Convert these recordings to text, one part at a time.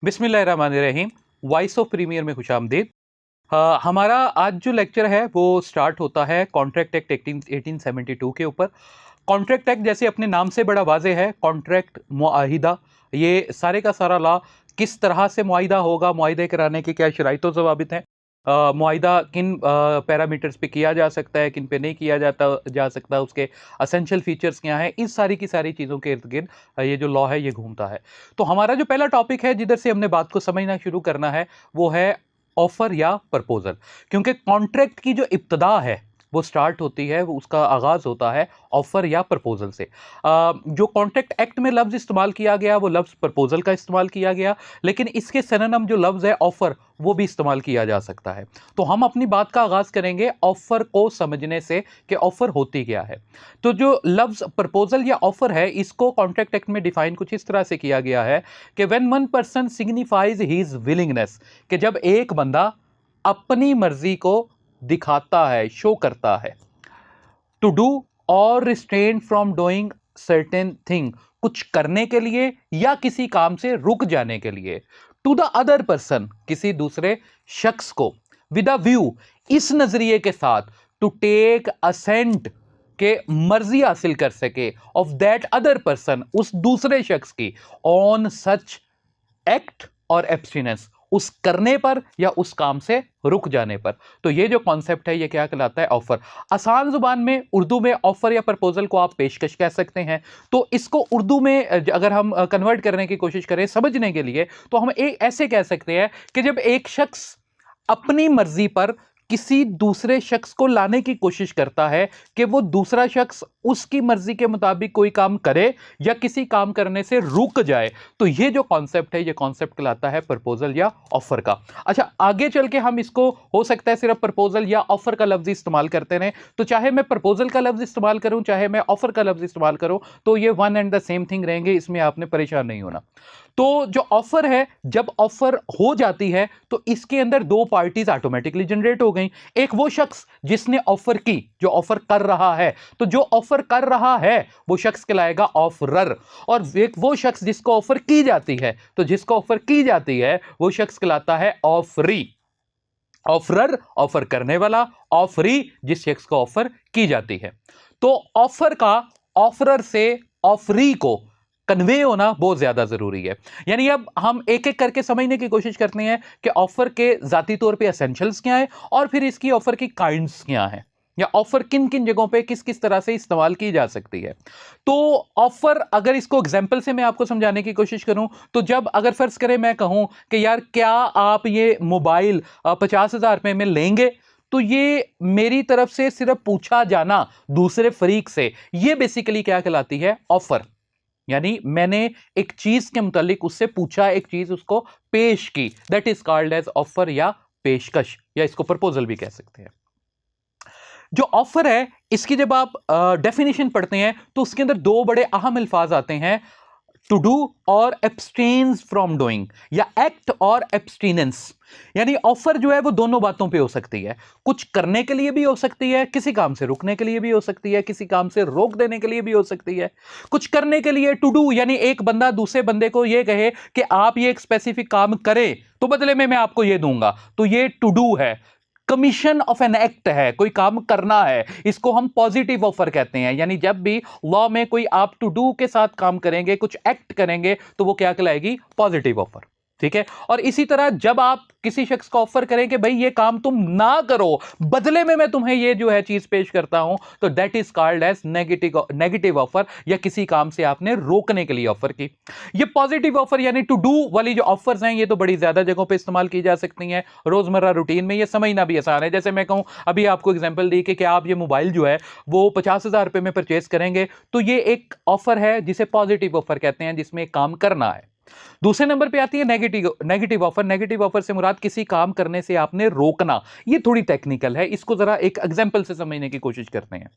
बिस्मिल्लाहिर्रहमानिर्रहीम। Voice of premiere में खुशामदीद। हमारा आज जो लेक्चर है वो स्टार्ट होता है कॉन्ट्रैक्ट एक्ट 1872 के ऊपर। कॉन्ट्रैक्ट एक्ट जैसे अपने नाम से बड़ा वाजे है, कॉन्ट्रैक्ट मुआहिदा, ये सारे का सारा लॉ किस तरह से मुआहिदा होगा, मुआहिदे कराने की क्या शराइत व ज़वाबित हैं, मुआहिदा किन पैरामीटर्स पे किया जा सकता है, किन पे नहीं किया जा सकता, उसके असेंशियल फीचर्स क्या हैं, इस सारी की सारी चीज़ों के इर्द गिर्द ये जो लॉ है ये घूमता है। तो हमारा जो पहला टॉपिक है जिधर से हमने बात को समझना शुरू करना है वो है ऑफर या प्रपोजल। क्योंकि कॉन्ट्रैक्ट की जो इब्तदा है वो स्टार्ट होती है, वो उसका आगाज होता है ऑफर या प्रपोजल से। जो कॉन्ट्रैक्ट एक्ट में लफ्ज इस्तेमाल किया गया वो लफ्ज प्रपोजल का इस्तेमाल किया गया, लेकिन इसके सिनोनिम जो लफ्ज है ऑफर वो भी इस्तेमाल किया जा सकता है। तो हम अपनी बात का आगाज करेंगे ऑफर को समझने से कि ऑफर होती क्या है। तो जो लफ्ज प्रपोजल या ऑफर है इसको कॉन्ट्रैक्ट एक्ट में डिफाइन कुछ इस तरह से किया गया है कि when one person signifies his willingness, कि जब एक बंदा अपनी मर्जी को दिखाता है, शो करता है, टू डू और restrain from doing certain thing, कुछ करने के लिए या किसी काम से रुक जाने के लिए, टू द अदर पर्सन, किसी दूसरे शख्स को, विद अ व्यू, इस नजरिए के साथ, टू टेक असेंट, के मर्जी हासिल कर सके, ऑफ दैट अदर पर्सन, उस दूसरे शख्स की, ऑन सच एक्ट और एब्स्टिनेंस, उस करने पर या उस काम से रुक जाने पर। तो ये जो कॉन्सेप्ट है ये क्या कहलाता है? ऑफर। आसान जुबान में उर्दू में ऑफर या प्रपोजल को आप पेशकश कह सकते हैं। तो इसको उर्दू में अगर हम कन्वर्ट करने की कोशिश करें समझने के लिए, तो हम एक ऐसे कह सकते हैं कि जब एक शख्स अपनी मर्जी पर किसी दूसरे शख्स को लाने की कोशिश करता है कि वो दूसरा शख्स उसकी मर्जी के मुताबिक कोई काम करे या किसी काम करने से रुक जाए, तो ये जो कॉन्सेप्ट है ये कॉन्सेप्ट कहलाता है प्रपोजल या ऑफर का। अच्छा, आगे चल के हम इसको हो सकता है सिर्फ प्रपोजल या ऑफर का लफ्ज इस्तेमाल करते रहें, तो चाहे मैं प्रपोजल का लफ्ज इस्तेमाल करूं चाहे मैं ऑफर का लफ्ज इस्तेमाल करूं, तो ये one and the same thing रहेंगे, इसमें आपने परेशान नहीं होना। तो जो ऑफर है, जब ऑफर हो जाती है तो इसके अंदर दो पार्टीज ऑटोमेटिकली जनरेट हो गई। एक वो शख्स जिसने ऑफर की, जो ऑफर कर रहा है, तो जो ऑफर कर रहा है वो शख्स कहलाएगा ऑफरर, और एक वो शख्स जिसको ऑफर की जाती है, तो जिसको ऑफर की जाती है वो शख्स कहलाता है ऑफरी। ऑफरर ऑफर करने वाला, ऑफरी जिस शख्स को ऑफर की जाती है। तो ऑफर का ऑफरर से ऑफरी को कन्वे होना बहुत ज्यादा जरूरी है। यानी अब हम एक एक करके समझने की कोशिश करते हैं कि ऑफर के जाती तौर पे एसेंशियल्स क्या है और फिर इसकी ऑफर की काइंड्स क्या है, या ऑफर किन किन जगहों पे किस किस तरह से इस्तेमाल की जा सकती है। तो ऑफर, अगर इसको एग्जांपल से मैं आपको समझाने की कोशिश करूं, तो जब अगर फर्ज करें मैं कहूं कि यार क्या आप ये मोबाइल 50,000 रुपए में लेंगे, तो ये मेरी तरफ से सिर्फ पूछा जाना दूसरे फरीक से, ये बेसिकली क्या कहलाती है? ऑफर। यानी मैंने एक चीज के मुतालिक उससे पूछा, एक चीज उसको पेश की, that is called as offer या पेशकश, या इसको प्रपोजल भी कह सकते हैं। जो ऑफर है इसकी जब आप डेफिनेशन पढ़ते हैं तो उसके अंदर दो बड़े अहम अल्फाज आते हैं, टू डू और एब्सटेन्स फ्रॉम डूइंग, या एक्ट और एब्सटीनेंस। यानी ऑफर जो है वो दोनों बातों पे हो सकती है, कुछ करने के लिए भी हो सकती है, किसी काम से रुकने के लिए भी हो सकती है, किसी काम से रोक देने के लिए भी हो सकती है। कुछ करने के लिए टू डू, यानी एक बंदा दूसरे बंदे को ये कहे कि आप ये एक स्पेसिफिक काम करें तो बदले में मैं आपको ये दूंगा, तो ये टू डू है। कमीशन ऑफ एन एक्ट है, कोई काम करना है, इसको हम पॉजिटिव ऑफर कहते हैं। यानी जब भी लॉ में कोई आप टू डू के साथ काम करेंगे, कुछ एक्ट करेंगे, तो वो क्या कहलाएगी? Positive offer. ठीक है। और इसी तरह जब आप किसी शख्स को ऑफर करें कि भाई ये काम तुम ना करो, बदले में मैं तुम्हें ये जो है चीज पेश करता हूं, तो that is called as negative offer, या किसी काम से आपने रोकने के लिए ऑफर की। ये पॉजिटिव ऑफर यानी टू डू वाली जो ऑफर्स हैं ये तो बड़ी ज्यादा जगहों पे इस्तेमाल की जा सकती हैं रोजमर्रा रूटीन में, ये समझना भी आसान है। जैसे मैं कहूं, अभी आपको एग्जांपल दी कि आप ये मोबाइल जो है वो 50,000 रुपए में परचेस करेंगे, तो ये एक ऑफर है जिसे पॉजिटिव ऑफर कहते हैं, जिसमें काम करना है। दूसरे नंबर पे आती है नेगेटिव ऑफर। नेगेटिव ऑफर से मुराद किसी काम करने से आपने रोकना। ये थोड़ी टेक्निकल है, इसको जरा एक एग्जांपल से समझने की कोशिश करते हैं।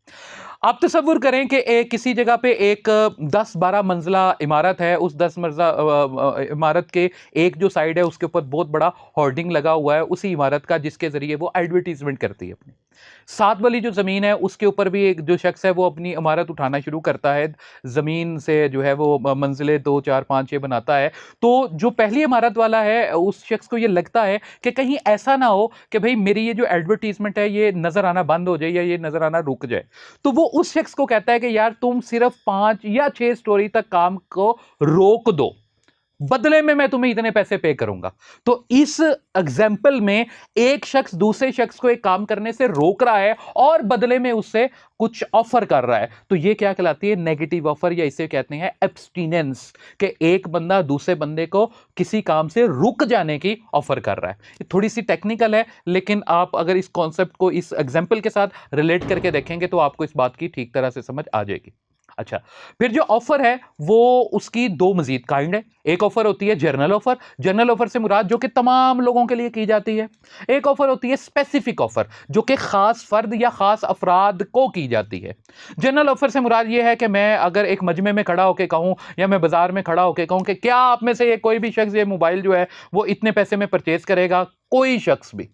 आप तसव्वुर करें कि किसी जगह पे एक 10-12 मंजिला इमारत है, उस 10 मंजिला इमारत के एक जो साइड है उसके ऊपर बहुत बड़ा होर्डिंग लगा हुआ है उसी इमारत का, जिसके जरिए वो एडवर्टीजमेंट करती है अपनी। साथ वाली जो ज़मीन है उसके ऊपर भी एक जो शख्स है वो अपनी इमारत उठाना शुरू करता है, ज़मीन से जो है वो मंजिलें 2 4 5 6 बनाता है। तो जो पहली इमारत वाला है उस शख्स को ये लगता है कि कहीं ऐसा ना हो कि भई मेरी ये जो एडवर्टाइज़मेंट है ये नज़र आना बंद हो जाए या ये नज़र आना रुक जाए। तो वो उस शख्स को कहता है कि यार तुम सिर्फ़ 5 या 6 स्टोरी तक काम को रोक दो, बदले में मैं तुम्हें इतने पैसे पे करूंगा। तो इस एग्जाम्पल में एक शख्स दूसरे शख्स को एक काम करने से रोक रहा है और बदले में उससे कुछ ऑफर कर रहा है। तो ये क्या कहलाती है? नेगेटिव ऑफर, या इसे कहते हैं एब्सटिनेंस, कि एक बंदा दूसरे बंदे को किसी काम से रुक जाने की ऑफर कर रहा है। ये थोड़ी सी टेक्निकल है, लेकिन आप अगर इस कॉन्सेप्ट को इस एग्जाम्पल के साथ रिलेट करके देखेंगे तो आपको इस बात की ठीक तरह से समझ आ जाएगी। अच्छा, फिर जो ऑफर है वो उसकी दो मजीद काइंड है। एक ऑफर होती है जर्नल ऑफर। जर्नल ऑफर से मुराद जो कि तमाम लोगों के लिए की जाती है। एक ऑफर होती है स्पेसिफिक ऑफर, जो कि खास फर्द या खास अफराद को की जाती है। जर्नल ऑफर से मुराद ये है कि मैं अगर एक मजमे में खड़ा होकर कहूं या मैं बाजार में खड़ा होकर कहूं कि क्या आप में से ये कोई भी शख्स ये मोबाइल जो है वो इतने पैसे में परचेज करेगा, कोई शख्स भी,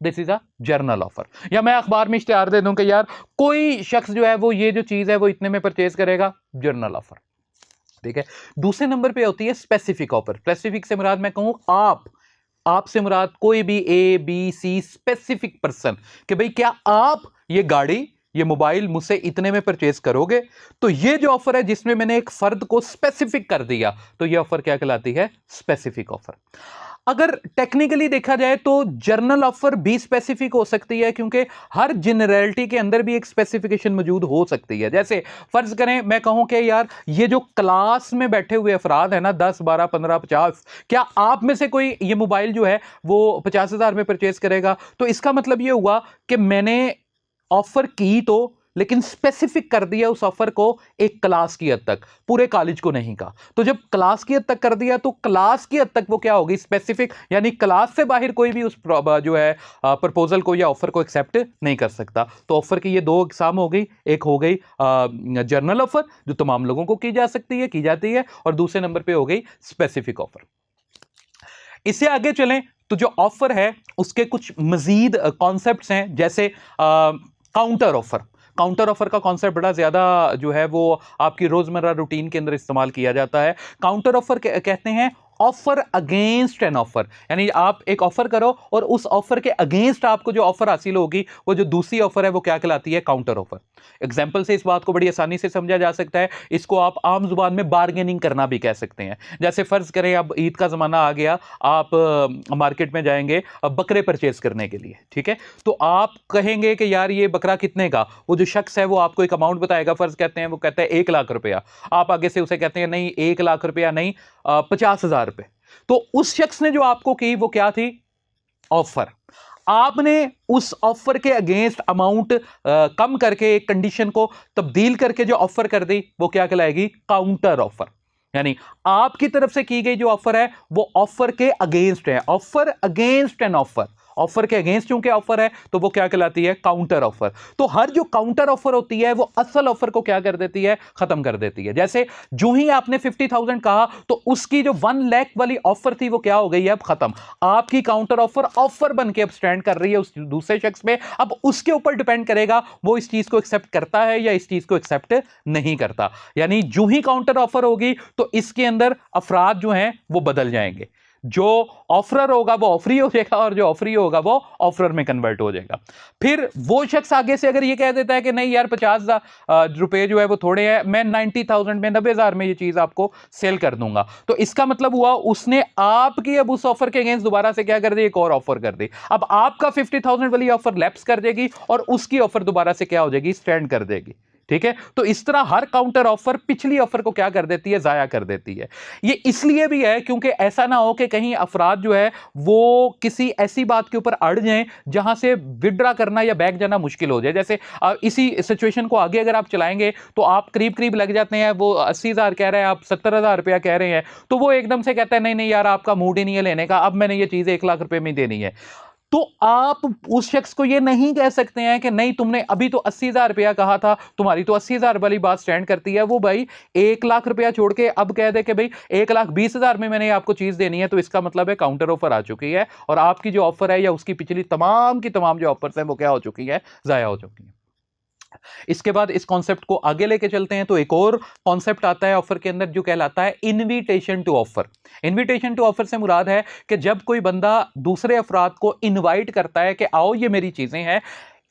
this is a journal offer. या मैं अखबार में इश्तिहार दे दूं कि यार कोई शख्स जो है वो ये जो चीज है वो इतने में परचेज करेगा, जर्नल ऑफर। ठीक है। दूसरे नंबर पे होती है स्पेसिफिक ऑफर। स्पेसिफिक से मुराद मैं कहूं आपसे मुराद कोई भी A B C specific person, कि भाई क्या आप ये गाड़ी ये मोबाइल मुझसे इतने में परचेज करोगे। तो ये जो ऑफर है जिसमें मैंने एक फर्द को स्पेसिफिक कर दिया, तो ये ऑफर क्या कहलाती है? Specific offer. अगर टेक्निकली देखा जाए तो जर्नल ऑफर भी स्पेसिफिक हो सकती है, क्योंकि हर जनरलिटी के अंदर भी एक स्पेसिफिकेशन मौजूद हो सकती है। जैसे फर्ज करें मैं कहूं कि यार ये जो क्लास में बैठे हुए अफराद है ना, 10 12 15 50, क्या आप में से कोई ये मोबाइल जो है वो 50,000 में परचेज करेगा? तो इसका मतलब ये हुआ कि मैंने ऑफर की तो, लेकिन स्पेसिफिक कर दिया उस ऑफर को एक क्लास की हद तक, पूरे कॉलेज को नहीं कहा। तो जब क्लास की हद तक कर दिया तो क्लास की हद तक वो क्या होगी? स्पेसिफिक, यानी क्लास से बाहर कोई भी उस जो है प्रपोजल को या ऑफर को एक्सेप्ट नहीं कर सकता। तो ऑफर की ये दो इकसाम हो गई। एक हो गई जर्नल ऑफर जो तमाम लोगों को की जा सकती है, की जाती है, और दूसरे नंबर पे हो गई स्पेसिफिक ऑफर। इससे आगे चलें तो जो ऑफर है उसके कुछ मजीद कॉन्सेप्ट्स हैं, जैसे काउंटर ऑफर। काउंटर ऑफर का कॉन्सेप्ट बड़ा ज्यादा जो है वो आपकी रोजमर्रा रूटीन के अंदर इस्तेमाल किया जाता है। काउंटर ऑफर कहते हैं ऑफर अगेंस्ट एन ऑफर, यानी आप एक ऑफर करो और उस ऑफर के अगेंस्ट आपको जो ऑफर हासिल होगी वो जो दूसरी ऑफर है वो क्या कहलाती है? Counter offer. एग्जाम्पल से इस बात को बड़ी आसानी से समझा जा सकता है। इसको आप आम जुबान में बार्गेनिंग करना भी कह सकते हैं। जैसे फर्ज करें अब ईद का जमाना आ गया, आप मार्केट में जाएंगे बकरे परचेज करने के लिए, ठीक है। तो आप कहेंगे कि यार ये बकरा कितने का? वो जो शख्स है वो आपको एक अमाउंट बताएगा, फर्ज कहते हैं वो कहता है 1 लाख रुपया। आप आगे से उसे कहते हैं नहीं 1 लाख रुपया नहीं, 50,000 रुपए। तो उस शख्स ने जो आपको की वो क्या थी? ऑफर। आपने उस ऑफर के अगेंस्ट अमाउंट कम करके एक कंडीशन को तब्दील करके जो ऑफर कर दी वो क्या कहलाएगी? Counter offer. यानी आपकी तरफ से की गई जो ऑफर है वो ऑफर के अगेंस्ट है। Offer against an offer, offer के अगेंस्ट क्योंकि ऑफर है तो वो क्या कहलाती है? Counter offer. तो हर जो काउंटर ऑफर होती है वो असल ऑफर को क्या कर देती है? खत्म कर देती है। जैसे जो ही आपने 50,000 कहा तो उसकी जो 1 लाख वाली ऑफर थी वो क्या हो गई है? अब खत्म। आपकी काउंटर ऑफर ऑफर बन के अब स्टैंड कर रही है उस दूसरे शख्स पे। अब उसके ऊपर डिपेंड करेगा वो इस चीज को एक्सेप्ट करता है या इस चीज को एक्सेप्ट नहीं करता। यानी जो ही काउंटर ऑफर होगी तो इसके अंदर अफराद जो हैं वो बदल जाएंगे। जो ऑफरर होगा वो ऑफरी हो जाएगा और जो ऑफरी होगा वो ऑफरर में कन्वर्ट हो जाएगा। फिर वो शख्स आगे से अगर ये कह देता है कि नहीं यार 50,000 रुपए जो है वो थोड़े हैं, मैं 90,000 में 90,000 में ये चीज आपको सेल कर दूंगा, तो इसका मतलब हुआ उसने आपकी अब उस ऑफर के अगेंस्ट दोबारा से क्या कर दी? एक और ऑफर कर दी। अब आपका 50,000 वाली ऑफर लैप्स कर देगी और उसकी ऑफर दोबारा से क्या हो जाएगी? स्टैंड कर देगी। ठीक है। तो इस तरह हर काउंटर ऑफर पिछली ऑफर को क्या कर देती है? जाया कर देती है। ये इसलिए भी है क्योंकि ऐसा ना हो कि कहीं अफराद जो है वो किसी ऐसी बात के ऊपर अड़ जाएं जहां से विड्रा करना या बैक जाना मुश्किल हो जाए। जैसे इसी सिचुएशन को आगे अगर आप चलाएंगे तो आप करीब करीब लग जाते हैं, वो 80,000 कह रहे हैं, आप 70,000 रुपया कह रहे हैं, तो वो एकदम से कहता है नहीं नहीं यार आपका मूड ही नहीं है लेने का, अब मैंने ये चीज 1 लाख रुपए में देनी है। तो आप उस शख्स को ये नहीं कह सकते हैं कि नहीं तुमने अभी तो 80,000 रुपया कहा था, तुम्हारी तो 80,000 वाली बात स्टैंड करती है। वो भाई 1 लाख रुपया छोड़ के अब कह दे कि भाई 1,20,000 में मैंने आपको चीज देनी है, तो इसका मतलब है काउंटर ऑफर आ चुकी है और आपकी जो ऑफर है या उसकी पिछली तमाम की तमाम जो ऑफर्स हैं वो क्या हो चुकी है, जाया हो चुकी है। इसके बाद इस कॉन्सेप्ट को आगे लेके चलते हैं तो एक और कॉन्सेप्ट आता है ऑफर के अंदर जो कहलाता है invitation to offer. Invitation to offer से मुराद है कि जब कोई बंदा दूसरे अफराद को इनवाइट करता है कि आओ ये मेरी चीजें हैं,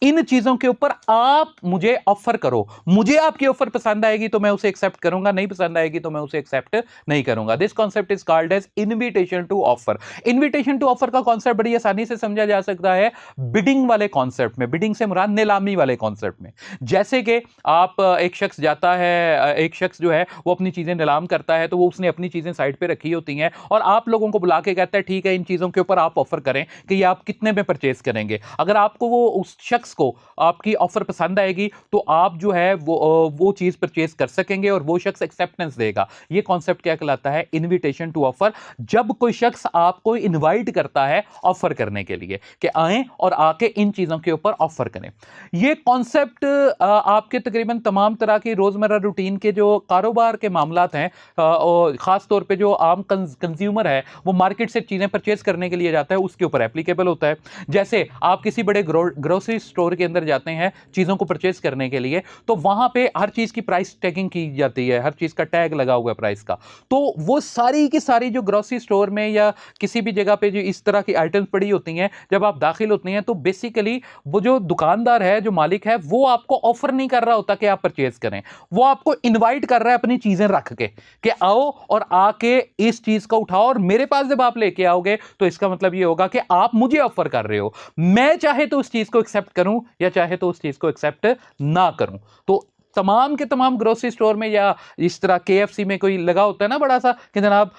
इन चीजों के ऊपर आप मुझे ऑफर करो, मुझे आपकी ऑफर पसंद आएगी तो मैं उसे एक्सेप्ट करूंगा, नहीं पसंद आएगी तो मैं उसे एक्सेप्ट नहीं करूंगा। This concept is called as invitation to offer. Invitation to offer का कॉन्सेप्ट बड़ी आसानी से समझा जा सकता है बिडिंग वाले कॉन्सेप्ट में। बिडिंग से मुराद नीलामी वाले कॉन्सेप्ट में। जैसे कि आप एक शख्स जाता है, एक शख्स जो है वो अपनी चीजें नीलाम करता है, तो वो उसने अपनी चीजें साइड पे रखी होती हैं और आप लोगों को बुला के कहता है ठीक है इन चीजों के ऊपर आप ऑफर करें कि ये आप कितने में परचेज करेंगे। अगर आपको वो उस शख्स को आपकी ऑफर पसंद आएगी तो आप जो है वो चीज परचेज कर सकेंगे और वो शख्स एक्सेप्टेंस देगा। ये कॉन्सेप्ट क्या कहलाता है, इनविटेशन टू ऑफर। जब कोई शख्स आपको इनवाइट करता है ऑफर करने के लिए कि आएं और आके इन चीजों के ऊपर ऑफर करें। ये कॉन्सेप्ट आपके तकरीबन तमाम तरह की रोजमर्रा रूटीन के जो कारोबार के मामलात हैं, और खास तौर पे जो आम कंज्यूमर है वो मार्केट से चीजें परचेज करने के लिए जाता है उसके ऊपर एप्लीकेबल होता है। जैसे आप किसी बड़े ग्रोसरी स्टोर के अंदर जाते हैं चीजों को परचेज करने के लिए, तो वहां पे हर चीज की प्राइस टैगिंग की जाती है, हर चीज का टैग लगा हुआ है प्राइस का। तो वो सारी की सारी जो ग्रोसरी स्टोर में या किसी भी जगह पे जो इस तरह की आइटम्स पड़ी होती हैं, जब आप दाखिल होती हैं तो बेसिकली वो जो दुकानदार है, जो मालिक है, वो आपको ऑफर नहीं कर रहा होता कि आप परचेज करें, वो आपको इनवाइट कर रहा है अपनी चीजें रख के कि आओ और आके इस चीज को उठाओ और मेरे पास जब आप लेके आओगे तो इसका मतलब ये होगा कि आप मुझे ऑफर कर रहे हो, मैं चाहे तो उस चीज को एक्सेप्ट करूं या चाहे तो उस चीज को एक्सेप्ट ना करूं। तो तमाम के तमाम ग्रोसरी स्टोर में या इस तरह KFC में कोई लगा होता है ना बड़ा सा कि जनाब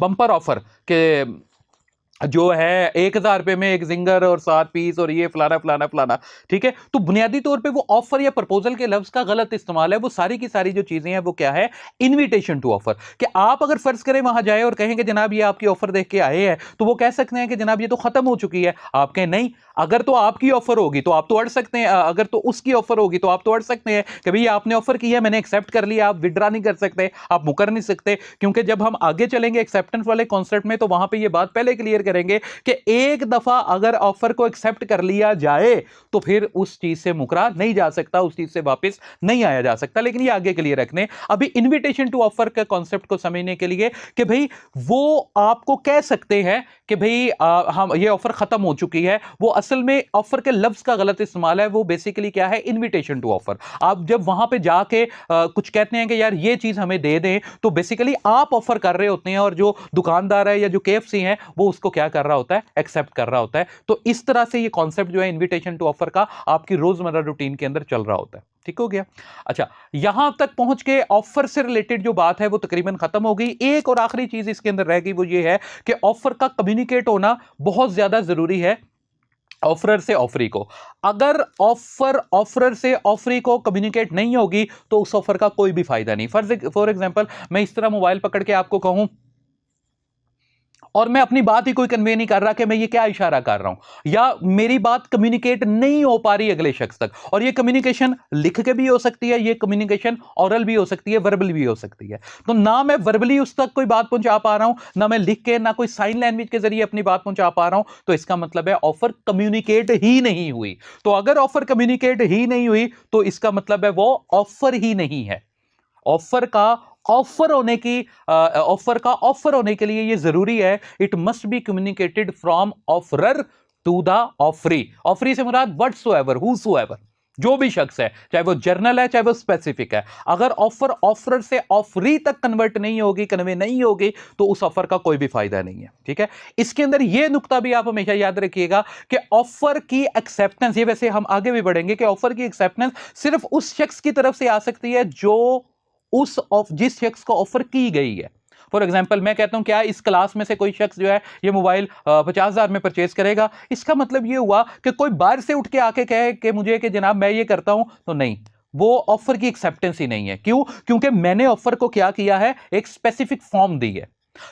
बम्पर ऑफर के जो है 1,000 रुपए में एक जिंगर और 7 पीस और ये फलाना फलाना फलाना, ठीक है। तो बुनियादी तौर पे वो ऑफर या प्रपोजल के लफ्ज का गलत इस्तेमाल है। वो सारी की सारी जो चीजें हैं वो क्या है, इनविटेशन टू ऑफर। कि आप अगर फर्ज करें वहां जाए और कहेंगे जनाब ये आपकी ऑफर देख के आए हैं, तो वो कह सकते हैं कि जनाब ये तो खत्म हो चुकी है। आप कहें नहीं, अगर तो आपकी ऑफर होगी तो आप तो अड़ सकते हैं, अगर तो उसकी ऑफर होगी तो आप तो अड़ सकते हैं कि भाई आपने ऑफर की है, मैंने एक्सेप्ट कर लिया, आप विड्रा नहीं कर सकते, आप मुकर नहीं सकते। क्योंकि जब हम आगे चलेंगे एक्सेप्टेंस वाले कॉन्सेप्ट में तो वहां पे ये बात पहले क्लियर करेंगे कि एक दफा अगर ऑफर को एक्सेप्ट कर लिया जाए तो फिर उस चीज से मुकरा नहीं जा सकता, उस चीज से वापस नहीं आया जा सकता। लेकिन ये आगे के लिए रखने, अभी इनविटेशन टू ऑफर के कॉन्सेप्ट को समझने के लिए कि भाई वो आपको कह सकते हैं कि भाई हम ये ऑफर खत्म हो चुकी है, वो असल में ऑफर के लफ्ज का गलत इस्तेमाल है। वो बेसिकली क्या है, इनविटेशन टू ऑफर। आप जब वहां पे जाके कुछ कहते हैं कि यार ये चीज हमें दे दें, तो बेसिकली आप ऑफर कर रहे होते हैं और जो दुकानदार है या जो KFC है वो उसको क्या कर रहा होता है, एक्सेप्ट कर रहा होता है। तो इस तरह से ये कॉन्सेप्ट जो है इनविटेशन टू ऑफर का आपकी रोजमर्रा रूटीन के अंदर चल रहा होता है। ठीक हो गया। अच्छा, यहां तक पहुंच के ऑफर से रिलेटेड जो बात है वो तकरीबन खत्म हो गई। एक और आखिरी चीज इसके अंदर रह गई, वो ये है कि ऑफर का कम्युनिकेट होना बहुत ज्यादा जरूरी है ऑफरर से ऑफरी को। अगर ऑफर ऑफरर से ऑफरी को कम्युनिकेट नहीं होगी तो उस ऑफर का कोई भी फायदा नहीं। फॉर एग्जांपल मैं इस तरह मोबाइल पकड़ के आपको कहूं और मैं अपनी बात ही कोई कन्वे नहीं कर रहा कि मैं ये क्या इशारा कर रहा हूं, या मेरी बात कम्युनिकेट नहीं हो पा रही अगले शख्स तक। और ये कम्युनिकेशन लिख के भी हो सकती है, ये कम्युनिकेशन ओरल भी हो सकती है, वर्बल भी हो सकती है। तो ना मैं वर्बली उस तक कोई बात पहुंचा पा रहा हूं, ना मैं लिख के, ना कोई साइन लैंग्वेज के जरिए अपनी बात पहुंचा पा रहा हूं, तो इसका मतलब है ऑफर कम्युनिकेट ही नहीं हुई। तो अगर ऑफर कम्युनिकेट ही नहीं हुई तो इसका मतलब है वो ऑफर ही नहीं है। ऑफर का ऑफर होने के लिए ये जरूरी है, it must be communicated from offerer to the offeree. Offeree से मुराद व्हाटसोएवर, हूसोएवर, जो भी शख्स है, चाहे वो जर्नल है चाहे वो स्पेसिफिक है। अगर ऑफर ऑफरर से ऑफरी तक कन्वर्ट नहीं होगी, कन्वे नहीं होगी, तो उस ऑफर का कोई भी फायदा नहीं है। ठीक है। इसके अंदर यह नुक्ता भी आप हमेशा याद रखिएगा कि ऑफर की एक्सेप्टेंस, ये वैसे हम आगे भी बढ़ेंगे कि ऑफर की एक्सेप्टेंस सिर्फ उस शख्स की तरफ से आ सकती है जो जिस शख्स को ऑफर की गई है। फॉर एग्जाम्पल मैं कहता हूं क्या इस क्लास में से कोई शख्स जो है ये मोबाइल 50,000 में परचेज करेगा, इसका मतलब ये हुआ कि कोई बाहर से उठ के आके कहे कि मुझे कि जनाब मैं ये करता हूं, तो नहीं, वो ऑफर की एक्सेप्टेंस ही नहीं है। क्यों? क्योंकि मैंने ऑफर को क्या किया है, एक स्पेसिफिक फॉर्म दी है।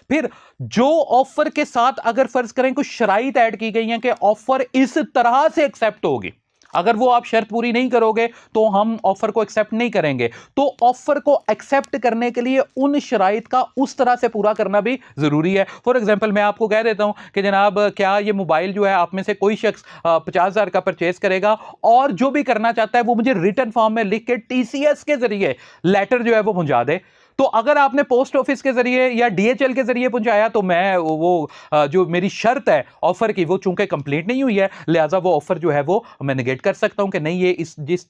फिर जो ऑफर के साथ अगर फर्ज करें कुछ शराइत ऐड की गई हैं कि ऑफर इस तरह से एक्सेप्ट होगी, अगर वो आप शर्त पूरी नहीं करोगे तो हम ऑफर को एक्सेप्ट नहीं करेंगे, तो ऑफर को एक्सेप्ट करने के लिए उन शराइत का उस तरह से पूरा करना भी जरूरी है। फॉर एग्जांपल मैं आपको कह देता हूं कि जनाब क्या ये मोबाइल जो है आप में से कोई शख्स 50,000 का परचेज करेगा और जो भी करना चाहता है वो मुझे रिटर्न फॉर्म में लिख के टीसीएस के जरिए लेटर जो है वो पहुंचा दे। तो अगर आपने पोस्ट ऑफिस के जरिए या डीएचएल के जरिए पहुंचाया तो मैं वो जो मेरी शर्त है ऑफर की वो चूंकि कंप्लीट नहीं हुई है, लिहाजा वो ऑफर जो है वो मैं नेगेट कर सकता हूं कि नहीं ये इस जिस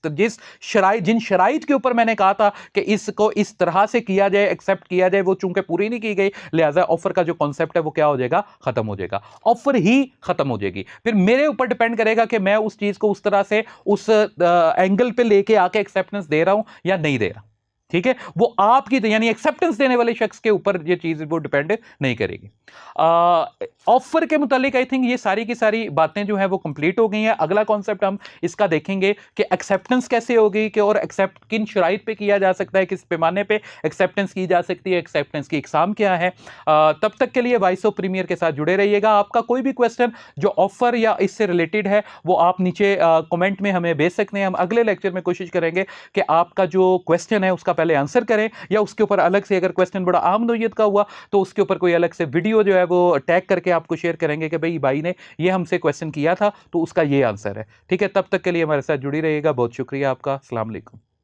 जिन शराइत के ऊपर मैंने कहा था कि इसको इस तरह से किया जाए, एक्सेप्ट किया जाए, वो चूंकि पूरी नहीं की गई, लिहाजा ऑफर का जो कॉन्सेप्ट है वो क्या हो जाएगा, खत्म हो जाएगा, ऑफर ही खत्म हो जाएगी। फिर मेरे ऊपर डिपेंड करेगा कि मैं उस चीज को उस तरह से उस एंगल पे लेके आके एक्सेप्टेंस दे रहा हूं या नहीं दे रहा। ठीक है, वो आपकी यानी एक्सेप्टेंस देने वाले शख्स के ऊपर ये चीज वो डिपेंड नहीं करेगी। ऑफर के मुतालिक आई थिंक ये सारी की सारी बातें जो है वो कंप्लीट हो गई हैं। अगला कॉन्सेप्ट हम इसका देखेंगे कि एक्सेप्टेंस कैसे होगी, कि और एक्सेप्ट किन शराइत पे किया जा सकता है, किस पैमाने पे एक्सेप्टेंस की जा सकती है, एक्सेप्टेंस की इकसाम क्या है। तब तक के लिए वॉइस ऑफ प्रीमियर के साथ जुड़े रहिएगा। आपका कोई भी क्वेश्चन जो ऑफर या इससे रिलेटेड है वो आप नीचे कमेंट में हमें भेज सकते हैं। हम अगले लेक्चर में कोशिश करेंगे कि आपका जो क्वेश्चन है उसका पहले आंसर करें, या उसके ऊपर अलग से अगर क्वेश्चन बड़ा आम नोयत का हुआ तो उसके ऊपर कोई अलग से वीडियो जो है वो टैग करके आपको शेयर करेंगे कि भाई ने ये हमसे क्वेश्चन किया था तो उसका ये आंसर है। ठीक है, तब तक के लिए हमारे साथ जुड़ी रहिएगा। बहुत शुक्रिया आपका। अस्सलाम वालेकुम।